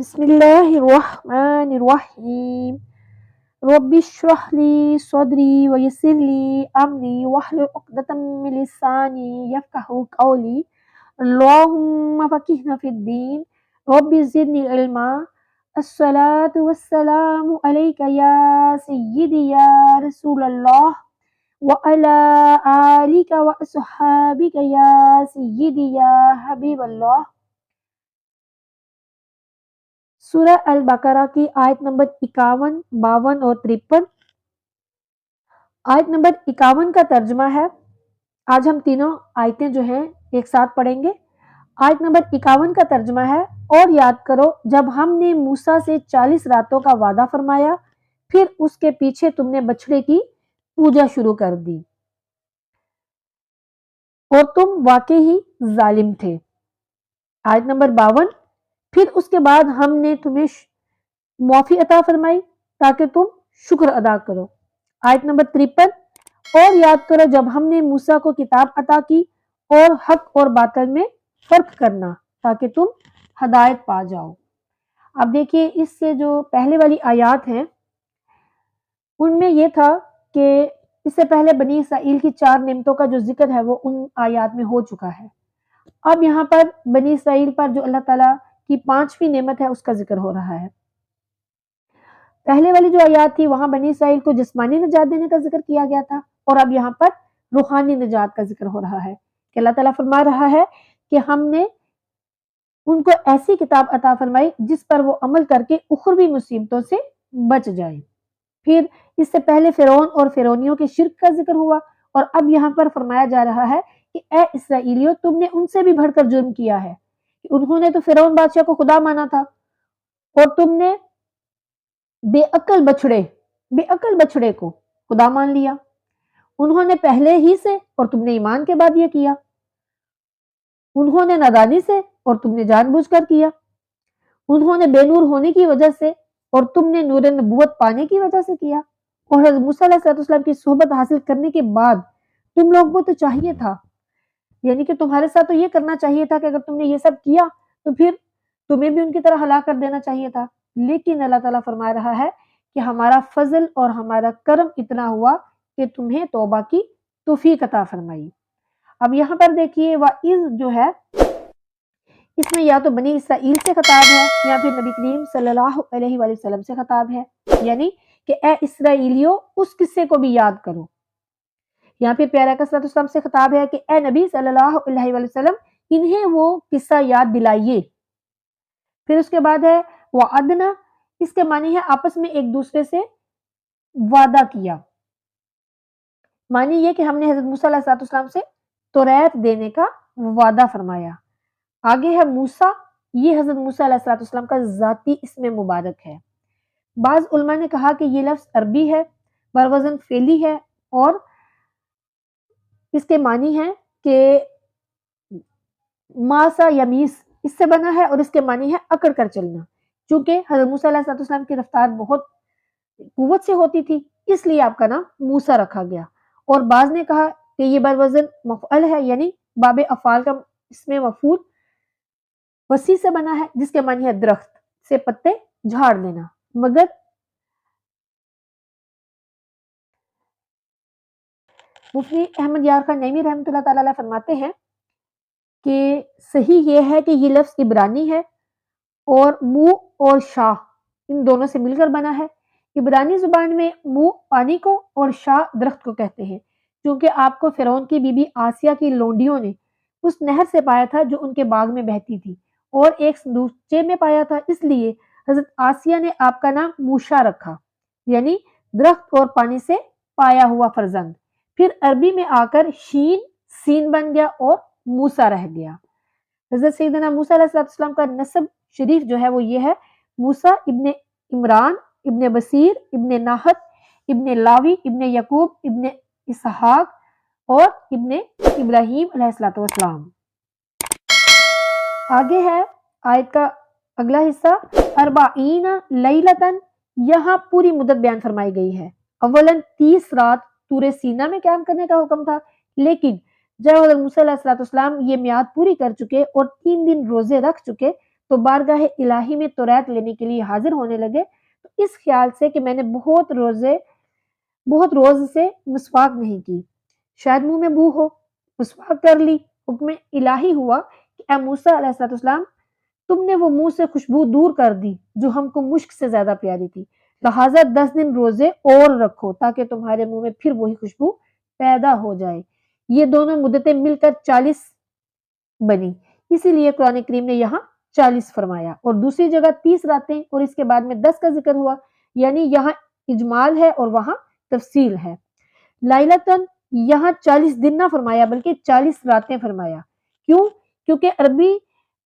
بسم الله الرحمن الرحيم رب اشرح لي صدري ويسر لي أمري واحلل عقدة من لساني يفقهوا قولي اللهم فقهنا في الدين رب زدني علما الصلاة والسلام عليك يا سيدي يا رسول الله وعلى آلك وأصحابك يا سيدي يا حبيب الله۔ سورہ البقرہ کی آیت نمبر 51، 52 اور 53۔ آیت نمبر 51 کا ترجمہ ہے، آج ہم تینوں آیتیں جو ہیں ایک ساتھ پڑھیں گے۔ آیت نمبر 51 کا ترجمہ ہے، اور یاد کرو جب ہم نے موسیٰ سے 40 راتوں کا وعدہ فرمایا، پھر اس کے پیچھے تم نے بچھڑے کی پوجا شروع کر دی اور تم واقعی ہی ظالم تھے۔ آیت نمبر 52، پھر اس کے بعد ہم نے تمہیں معافی عطا فرمائی تاکہ تم شکر ادا کرو۔ آیت نمبر 53، اور یاد کرو جب ہم نے موسیٰ کو کتاب عطا کی اور حق اور باطل میں فرق کرنا تاکہ تم ہدایت پا جاؤ۔ اب دیکھیے اس سے جو پہلے والی آیات ہیں ان میں یہ تھا کہ اس سے پہلے بنی اسرائیل کی 4 نعمتوں کا جو ذکر ہے وہ ان آیات میں ہو چکا ہے۔ اب یہاں پر بنی اسرائیل پر جو اللہ تعالیٰ کی 5ویں نعمت ہے اس کا ذکر ہو رہا ہے۔ پہلے والی جو آیات تھی وہاں بنی اسرائیل کو جسمانی نجات دینے کا ذکر کیا گیا تھا، اور اب یہاں پر روحانی نجات کا ذکر ہو رہا ہے کہ اللہ تعالیٰ فرما رہا ہے کہ ہم نے ان کو ایسی کتاب عطا فرمائی جس پر وہ عمل کر کے اخروی مصیبتوں سے بچ جائیں۔ پھر اس سے پہلے فرعون اور فرعونیوں کے شرک کا ذکر ہوا، اور اب یہاں پر فرمایا جا رہا ہے کہ اے اسرائیلیوں تم نے ان سے بھی بڑھ کر جرم کیا ہے۔ انہوں نے تو فرعون بادشاہ کو خدا مانا تھا، اور تم نے بے عقل بچڑے کو خدا مان لیا۔ انہوں نے پہلے ہی سے اور تم نے ایمان کے بعد یہ کیا۔ انہوں نے نادانی سے اور تم نے جان بوجھ کر کیا۔ انہوں نے بے نور ہونے کی وجہ سے اور تم نے نور نبوت پانے کی وجہ سے کیا۔ اور حضرت موسیٰ علیہ السلام کی صحبت حاصل کرنے کے بعد تم لوگوں کو تو چاہیے تھا، یعنی کہ تمہارے ساتھ تو یہ کرنا چاہیے تھا کہ اگر تم نے یہ سب کیا تو پھر تمہیں بھی ان کی طرح ہلاک کر دینا چاہیے تھا۔ لیکن اللہ تعالیٰ فرما رہا ہے کہ ہمارا فضل اور ہمارا کرم اتنا ہوا کہ تمہیں توبہ کی توفیق عطا فرمائی۔ اب یہاں پر دیکھیے وَإِذْ جو ہے اس میں یا تو بنی اسرائیل سے خطاب ہے یا پھر نبی کریم صلی اللہ علیہ وآلہ وسلم سے خطاب ہے، یعنی کہ اے اسرائیلیوں اس قصے کو بھی یاد کرو۔ یہاں پھر پیارے آقا صلی اللہ علیہ وسلم سے خطاب ہے کہ اے نبی صلی اللہ علیہ وآلہ وسلم انہیں وہ قصہ یاد دلائیے۔ پھر اس کے بعد ہے وعدنا، اس کے معنی ہے آپس میں ایک دوسرے سے وعدہ کیا، معنی یہ کہ ہم نے حضرت موسیٰ علیہ السلام سے توریت دینے کا وعدہ فرمایا۔ آگے ہے موسیٰ، یہ حضرت موسیٰ علیہ السلام کا ذاتی اسم مبارک ہے۔ بعض علماء نے کہا کہ یہ لفظ عربی ہے، بروزن فعلی ہے، اور اس کے معنی ہے کہ ماسا یمیس اس سے بنا ہے، اور اس کے معنی ہے اکڑ کر چلنا۔ چونکہ حضرت موسیٰ علیہ السلام کی رفتار بہت قوت سے ہوتی تھی اس لیے آپ کا نام موسیٰ رکھا گیا۔ اور بعض نے کہا کہ یہ بروزن مفعل ہے، یعنی باب افعال کا اسم مفعول وسیع سے بنا ہے جس کے معنی ہے درخت سے پتے جھاڑ لینا۔ مگر مفتی احمد یار خان نعیمی رحمۃ اللہ تعالی علیہ فرماتے ہیں کہ صحیح یہ ہے کہ یہ لفظ عبرانی ہے اور منہ اور شاہ ان دونوں سے مل کر بنا ہے۔ عبرانی زبان میں منہ پانی کو اور شاہ درخت کو کہتے ہیں، کیونکہ آپ کو فرعون کی بی بی آسیہ کی لونڈیوں نے اس نہر سے پایا تھا جو ان کے باغ میں بہتی تھی، اور ایک صندوقچے میں پایا تھا، اس لیے حضرت آسیہ نے آپ کا نام موشا رکھا، یعنی درخت اور پانی سے پایا ہوا فرزند۔ پھر عربی میں آ کر شین سین بن گیا اور موسیٰ رہ گیا۔ حضرت سیدنا موسیٰ علیہ السلام کا نسب شریف جو ہے وہ یہ ہے، موسیٰ ابن عمران ابن بصیر ابن ناحت ابن لاوی ابن یعقوب ابن اسحاق اور ابن ابراہیم علیہ السلام۔ آگے ہے آیت کا اگلا حصہ، اربعین لیلتن، یہاں پوری مدت بیان فرمائی گئی ہے۔ اولاً 30 رات طور سینا میں قیام کرنے کا حکم تھا، لیکن جب حضرت موسیٰ علیہ السلام یہ میعاد پوری کر چکے اور 3 دن روزے رکھ چکے تو بارگاہ الہی میں توریت لینے کے لیے حاضر ہونے لگے تو اس خیال سے کہ میں نے بہت روز سے مسواک نہیں کی، شاید منہ میں بو ہو، مسواک کر لی۔ حکم الہی ہوا کہ اے موسیٰ علیہ السلام، تم نے وہ منہ سے خوشبو دور کر دی جو ہم کو مشک سے زیادہ پیاری تھی، لہٰذا 10 دن روزے اور رکھو تاکہ تمہارے منہ میں پھر وہی خوشبو پیدا ہو جائے۔ یہ دونوں مدتیں مل کر 40 بنی، اسی لیے قرآن کریم نے یہاں 40 فرمایا، اور دوسری جگہ 30 راتیں اور اس کے بعد میں 10 کا ذکر ہوا، یعنی یہاں اجمال ہے اور وہاں تفصیل ہے۔ لائلتن یہاں 40 دن نہ فرمایا بلکہ 40 راتیں فرمایا۔ کیوں؟ کیونکہ عربی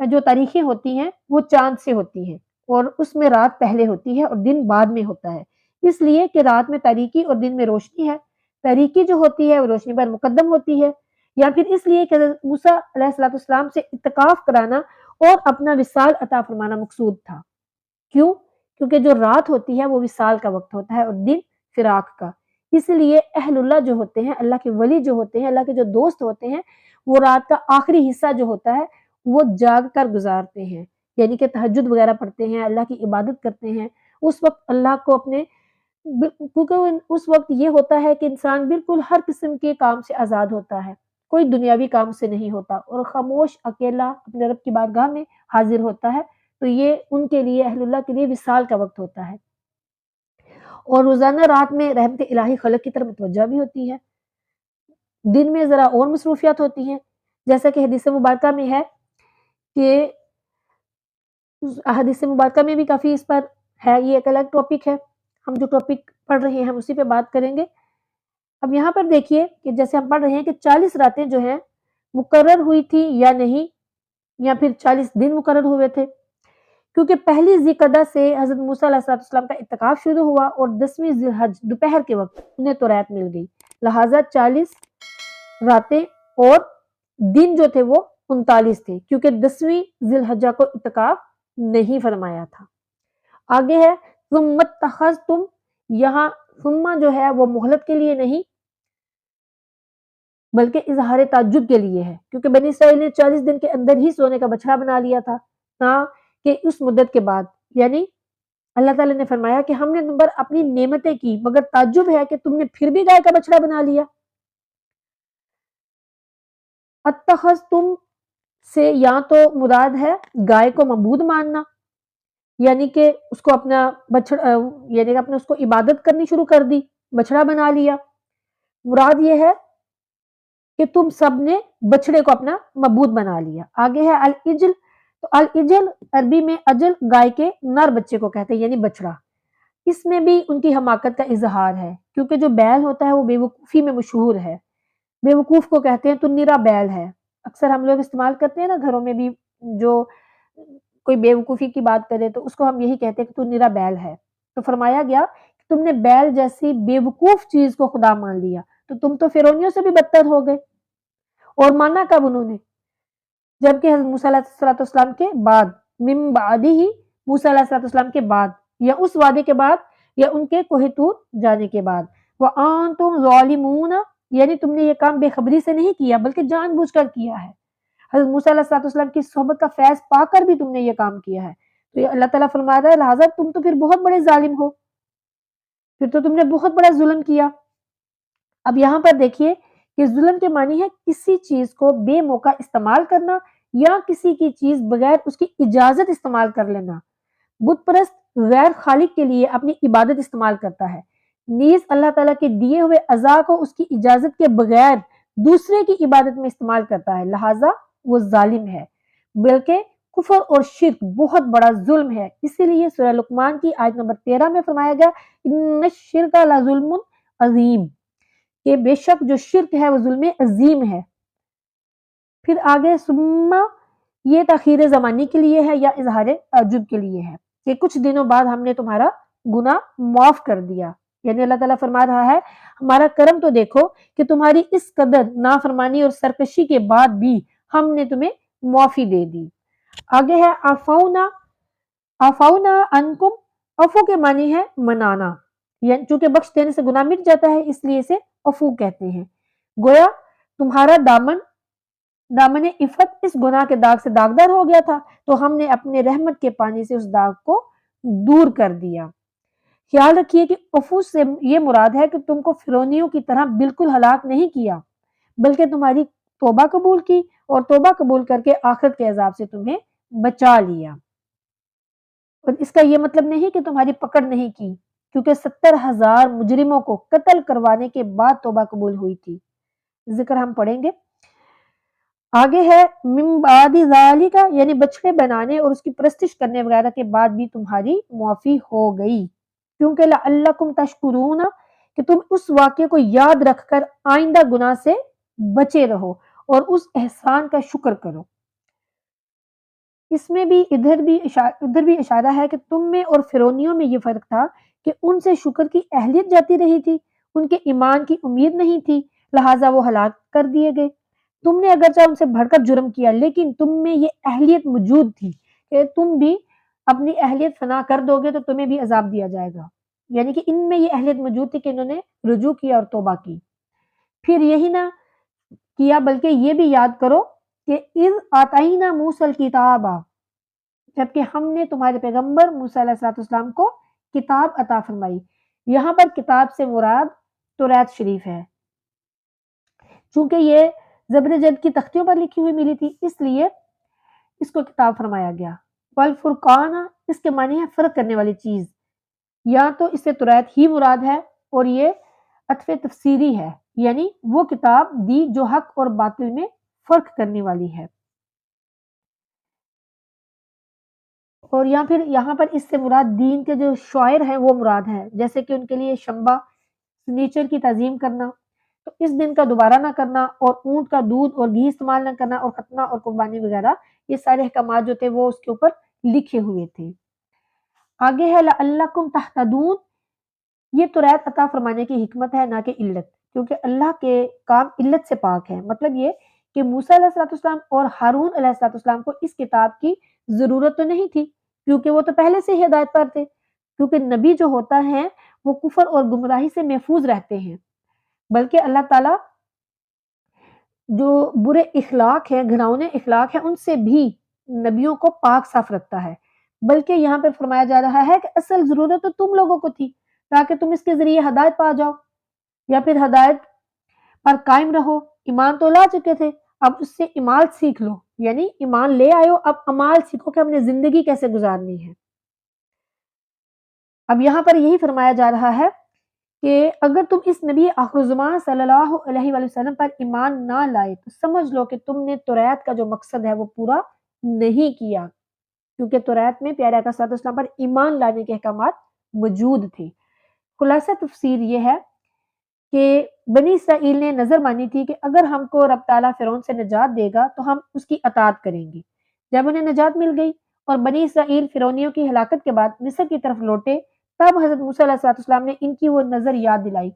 جو تاریخیں ہوتی ہیں وہ چاند سے ہوتی ہیں اور اس میں رات پہلے ہوتی ہے اور دن بعد میں ہوتا ہے، اس لیے کہ رات میں تاریکی اور دن میں روشنی ہے، تاریکی جو ہوتی ہے وہ روشنی پر مقدم ہوتی ہے، یا پھر اس لیے کہ حضرت موسیٰ علیہ السلام سے اتقاف کرانا اور اپنا وصال عطا فرمانا مقصود تھا۔ کیوں؟ کیونکہ جو رات ہوتی ہے وہ وصال کا وقت ہوتا ہے اور دن فراق کا، اس لیے اہل اللہ جو ہوتے ہیں، اللہ کے ولی جو ہوتے ہیں، اللہ کے جو دوست ہوتے ہیں، وہ رات کا آخری حصہ جو ہوتا ہے وہ جاگ کر گزارتے ہیں، یعنی کہ تہجد وغیرہ پڑھتے ہیں، اللہ کی عبادت کرتے ہیں۔ اس وقت اللہ کو اپنے، کیونکہ اس وقت یہ ہوتا ہے کہ انسان بالکل ہر قسم کے کام سے آزاد ہوتا ہے، کوئی دنیاوی کام سے نہیں ہوتا اور خاموش اکیلا اپنے رب کی بارگاہ میں حاضر ہوتا ہے، تو یہ ان کے لیے، اہل اللہ کے لیے وصال کا وقت ہوتا ہے۔ اور روزانہ رات میں رحمت الہی خلق کی طرف متوجہ بھی ہوتی ہے، دن میں ذرا اور مصروفیات ہوتی ہیں، جیسا کہ حدیث مبارکہ میں ہے کہ حدیث مبارکہ میں بھی کافی اس پر ہے، یہ ایک الگ ٹاپک ہے، ہم جو ٹاپک پڑھ رہے ہیں ہم اسی پہ بات کریں گے۔ اب یہاں پر دیکھیے کہ جیسے ہم پڑھ رہے ہیں کہ 40 راتیں جو ہیں مقرر ہوئی تھی یا نہیں، یا پھر 40 دن مقرر ہوئے تھے، کیونکہ پہلی ذی القعدہ سے حضرت موسیٰ علیہ السلام کا اعتکاف شروع ہوا اور 10ویں ذی الحج دوپہر کے وقت انہیں توریت مل گئی، لہٰذا 40 راتیں اور دن جو تھے وہ 39 تھے، کیونکہ 10ویں ذی الحجہ کو اعتکاف نہیں فرمایا تھا۔ آگے ہے ثم اتخذتم، یہاں ثم جو ہے وہ مہلت کے لیے نہیں بلکہ اظہار تعجب کے لیے ہے، کیونکہ بنی اسرائیل نے 40 دن کے اندر ہی سونے کا بچڑا بنا لیا تھا، نہ کہ اس مدت کے بعد، یعنی اللہ تعالیٰ نے فرمایا کہ ہم نے تم پر اپنی نعمتیں کی مگر تعجب ہے کہ تم نے پھر بھی گائے کا بچڑا بنا لیا۔ اتخذتم سے یا تو مراد ہے گائے کو معبود ماننا، یعنی کہ اس کو اپنا بچڑا، یعنی کہ اپنے اس کو عبادت کرنی شروع کر دی، بچڑا بنا لیا۔ مراد یہ ہے کہ تم سب نے بچڑے کو اپنا معبود بنا لیا۔ آگے ہے العجل، تو العجل عربی میں اجل گائے کے نر بچے کو کہتے ہیں، یعنی بچڑا، اس میں بھی ان کی حماقت کا اظہار ہے، کیونکہ جو بیل ہوتا ہے وہ بے وقوفی میں مشہور ہے، بے وقوف کو کہتے ہیں تو نرا بیل ہے، اکثر ہم لوگ استعمال کرتے ہیں نا گھروں میں بھی، جو کوئی بے وقوفی کی بات کرے تو اس کو ہم یہی کہتے ہیں کہ تو نرا بیل ہے۔ تو فرمایا گیا کہ تم نے بیل جیسی بے وقوف چیز کو خدا مان لیا، تو تم تو فرعونیوں سے بھی بدتر ہو گئے۔ اور مانا کب انہوں نے؟ جبکہ حضرت موسیٰ علیہ السلام کے بعد، من بعدہ ہی، موسیٰ علیہ السلام کے بعد، یا اس وعدے کے بعد، یا ان کے کوہ طور جانے کے بعد، وَأَنْتُمْ ظَالِمُونَ، یعنی تم نے یہ کام بے خبری سے نہیں کیا بلکہ جان بوجھ کر کیا ہے، حضرت موسیٰ علیہ السلام کی صحبت کا فیض پا کر بھی تم نے یہ کام کیا ہے، تو یہ اللہ تعالیٰ فرما رہا ہے لہٰذا تم تو پھر بہت بڑے ظالم ہو، پھر تو تم نے بہت بڑا ظلم کیا۔ اب یہاں پر دیکھیے کہ ظلم کے معنی ہے کسی چیز کو بے موقع استعمال کرنا یا کسی کی چیز بغیر اس کی اجازت استعمال کر لینا۔ بت پرست غیر خالق کے لیے اپنی عبادت استعمال کرتا ہے، نیز اللہ تعالیٰ کے دیے ہوئے اعضاء کو اس کی اجازت کے بغیر دوسرے کی عبادت میں استعمال کرتا ہے، لہٰذا وہ ظالم ہے، بلکہ کفر اور شرک بہت بڑا ظلم ہے۔ اسی لیے سورہ لقمان کی آیت نمبر 13 میں فرمایا گیا ان الشرک لظلم عظیم، کہ بے شک جو شرک ہے وہ ظلم عظیم ہے۔ پھر آگے ثم، یہ تاخیر زمانی کے لیے ہے یا اظہار تعجب کے لیے ہے کہ کچھ دنوں بعد ہم نے تمہارا گناہ معاف کر دیا، یعنی اللہ تعالیٰ فرما رہا ہے ہمارا کرم تو دیکھو کہ تمہاری اس قدر نافرمانی اور سرکشی کے بعد بھی ہم نے تمہیں معافی دے دی۔ آگے ہے عفونا، عفونا عنکم، عفو کے معنی ہے منانا، یعنی چونکہ بخش دینے سے گناہ مٹ جاتا ہے اس لیے اسے عفو کہتے ہیں، گویا تمہارا دامن دامن عفت اس گناہ کے داغ سے داغدار ہو گیا تھا تو ہم نے اپنے رحمت کے پانی سے اس داغ کو دور کر دیا۔ خیال رکھیے کہ عفو سے یہ مراد ہے کہ تم کو فرعونیوں کی طرح بالکل ہلاک نہیں کیا، بلکہ تمہاری توبہ قبول کی اور توبہ قبول کر کے آخرت کے عذاب سے تمہیں بچا لیا۔ اور اس کا یہ مطلب نہیں کہ تمہاری پکڑ نہیں کی، کیونکہ 70,000 مجرموں کو قتل کروانے کے بعد توبہ قبول ہوئی تھی۔ ذکر ہم پڑھیں گے۔ آگے ہے من بعد ذالک، یعنی بچڑے بنانے اور اس کی پرستش کرنے وغیرہ کے بعد بھی تمہاری معافی ہو گئی، کیونکہ لعلکم تشکرون، کہ تم اس واقعے کو یاد رکھ کر آئندہ گناہ سے بچے رہو اور اس احسان کا شکر کرو۔ اس میں بھی ادھر بھی اشارہ ہے کہ تم میں اور فرعونیوں میں یہ فرق تھا کہ ان سے شکر کی اہلیت جاتی رہی تھی، ان کے ایمان کی امید نہیں تھی، لہٰذا وہ ہلاک کر دیے گئے۔ تم نے اگرچہ ان سے بڑھ کر جرم کیا، لیکن تم میں یہ اہلیت موجود تھی کہ تم بھی اپنی اہلیت فنا کر دو گے تو تمہیں بھی عذاب دیا جائے گا، یعنی کہ ان میں یہ اہلیت موجود تھی کہ انہوں نے رجوع کیا اور توبہ کی۔ پھر یہی نہ کیا بلکہ یہ بھی یاد کرو کہ اذ آتینا موسیٰ الکتاب، جبکہ ہم نے تمہارے پیغمبر موسیٰ علیہ السلام کو کتاب عطا فرمائی۔ یہاں پر کتاب سے مراد توریت شریف ہے، چونکہ یہ زبر جد کی تختیوں پر لکھی ہوئی ملی تھی، اس لیے اس کو کتاب فرمایا گیا۔ والفرقان، اس کے معنی ہے فرق کرنے والی چیز، یا تو اس سے توریت ہی مراد ہے اور یہ عطف تفسیری ہے، یعنی وہ کتاب دی جو حق اور باطل میں فرق کرنے والی ہے۔ اور یا پھر یہاں پر اس سے مراد دین کے جو شاعر ہیں وہ مراد ہے، جیسے کہ ان کے لیے شنبہ نیچر کی تعظیم کرنا، تو اس دن کا دوبارہ نہ کرنا، اور اونٹ کا دودھ اور گھی استعمال نہ کرنا، اور ختنہ اور قربانی وغیرہ، یہ سارے احکامات جو تھے وہ اس کے اوپر لکھے ہوئے تھے۔ آگے ہے لعلکم تہتدون، یہ توریت عطا فرمانے کی حکمت ہے نہ کہ علت، کیونکہ اللہ کے کام علت سے پاک ہے۔ مطلب یہ کہ موسیٰ علیہ السلام اور ہارون علیہ السلام کو اس کتاب کی ضرورت تو نہیں تھی، کیونکہ وہ تو پہلے سے ہی ہدایت پر تھے، کیونکہ نبی جو ہوتا ہے وہ کفر اور گمراہی سے محفوظ رہتے ہیں، بلکہ اللہ تعالیٰ جو برے اخلاق ہیں، گھناؤنے اخلاق ہیں، ان سے بھی نبیوں کو پاک صاف رکھتا ہے۔ بلکہ یہاں پر فرمایا جا رہا ہے کہ اصل ضرورت تو تم لوگوں کو تھی، تاکہ تم اس کے ذریعے ہدایت پا جاؤ، یا پھر ہدایت پر قائم رہو۔ ایمان تو لا چکے تھے، اب اس سے عمال سیکھ لو، یعنی ایمان لے آئے ہو، اب عمال سیکھو کہ ہم نے زندگی کیسے گزارنی ہے۔ اب یہاں پر یہی فرمایا جا رہا ہے کہ اگر تم اس نبی آخر الزمان صلی اللہ علیہ وآلہ وسلم پر ایمان نہ لائے تو سمجھ لو کہ تم نے توریت کا جو مقصد ہے وہ پورا نہیں کیا، کیونکہ توریت میں پیارے آقا صلی اللہ علیہ وسلم پر ایمان لانے کے احکامات موجود تھے۔ خلاصہ تفسیر یہ ہے کہ بنی اسرائیل نے نظر مانی تھی کہ اگر ہم کو رب تعالیٰ فرعون سے نجات دے گا تو ہم اس کی اطاعت کریں گے۔ جب انہیں نجات مل گئی اور بنی اسرائیل فرعونیوں کی ہلاکت کے بعد مصر کی طرف لوٹے، تب حضرت موسیٰ علیہ السلام نے ان کی وہ نظر یاد دلائی۔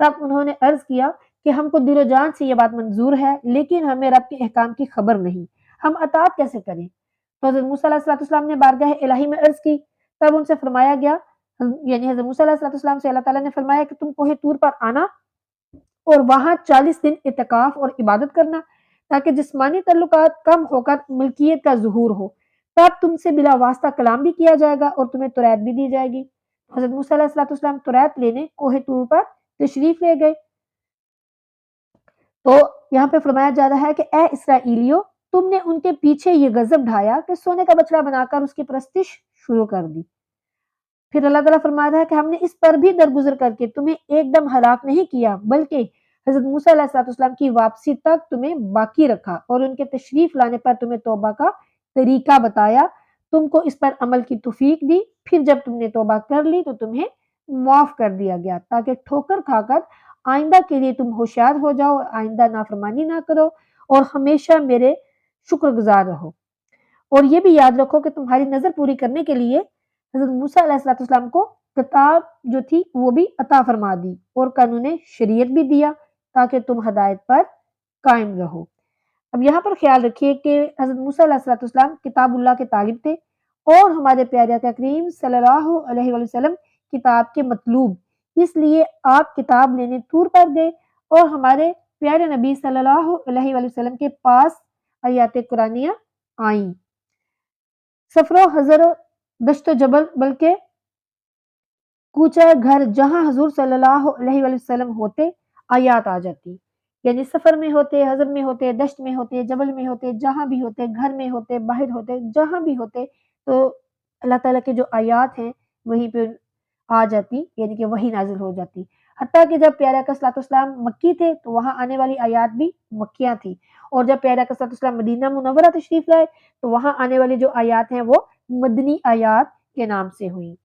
تب انہوں نے عرض کیا کہ ہم کو دل و جان سے یہ بات منظور ہے، لیکن ہمیں رب کے احکام کی خبر نہیں، ہم اطاعت کیسے کریں؟ تو حضرت موسیٰ علیہ السلام نے بارگاہ الہی میں عرض کی، تب ان سے فرمایا گیا، یعنی حضرت موسیٰ علیہ السلام سے اللہ تعالیٰ نے فرمایا کہ تم کوہ طور پر آنا اور وہاں 40 دن اعتکاف اور عبادت کرنا، تاکہ جسمانی تعلقات کم ہو کر ملکیت کا ظہور ہو، تب تم سے بلا واسطہ کلام بھی کیا جائے گا اور تمہیں توریت بھی دی جائے گی۔ حضرت موسیٰ علیہ السلام توریت لینے کوہ طور پر تشریف لے گئے۔ تو یہاں پہ فرمایا جا رہا ہے کہ اے اسرائیلیو، تم نے ان کے پیچھے یہ غضب ڈھایا کہ سونے کا بچڑا بنا کر اس کی پرستش شروع کر دی۔ پھر اللہ تعالیٰ فرما رہا ہے کہ ہم نے اس پر بھی درگزر کر کے تمہیں ایک دم ہلاک نہیں کیا، بلکہ حضرت موسیٰ علیہ السلام کی واپسی تک تمہیں باقی رکھا اور ان کے تشریف لانے پر تمہیں توبہ کا طریقہ بتایا، تم کو اس پر عمل کی توفیق دی۔ پھر جب تم نے توبہ کر لی تو تمہیں معاف کر دیا گیا، تاکہ ٹھوکر کھا کر آئندہ کے لیے تم ہوشیار ہو جاؤ، آئندہ نافرمانی نہ کرو اور ہمیشہ میرے شکر گزار رہو۔ اور یہ بھی یاد رکھو کہ تمہاری نظر پوری کرنے کے لیے حضرت موسیٰ علیہ السلام کو کتاب جو تھی وہ بھی عطا فرما دی اور قانون شریعت بھی دیا، تاکہ تم ہدایت پر قائم رہو۔ اب یہاں پر خیال رکھیے کہ حضرت موسیٰ علیہ السلام کتاب اللہ کے طالب تھے اور ہمارے پیارے آقا کریم صلی اللہ علیہ وآلہ وسلم کتاب کے مطلوب، اس لیے آپ کتاب لینے طور پر گئے اور ہمارے پیارے نبی صلی اللہ علیہ وآلہ وسلم کے پاس آیات قرآنیہ آئیں۔ سفر و حضر و دشت و جبل بلکہ کوچہ گھر جہاں حضور صلی اللہ علیہ وآلہ وسلم ہوتے آیات آ جاتی، یعنی سفر میں ہوتے، حضر میں ہوتے، دشت میں ہوتے، جبل میں ہوتے، جہاں بھی ہوتے، گھر میں ہوتے، باہر ہوتے، جہاں بھی ہوتے، تو اللہ تعالیٰ کے جو آیات ہیں وہیں پہ آ جاتی، یعنی کہ وہی نازل ہو جاتی۔ حتیٰ کہ جب پیارا کا صلاۃ والسلام مکی تھے تو وہاں آنے والی آیات بھی مکیاں تھیں، اور جب پیارا کا صلاۃ والسلام مدینہ منورہ تشریف لائے تو وہاں آنے والی جو آیات ہیں وہ مدنی آیات کے نام سے ہوئیں۔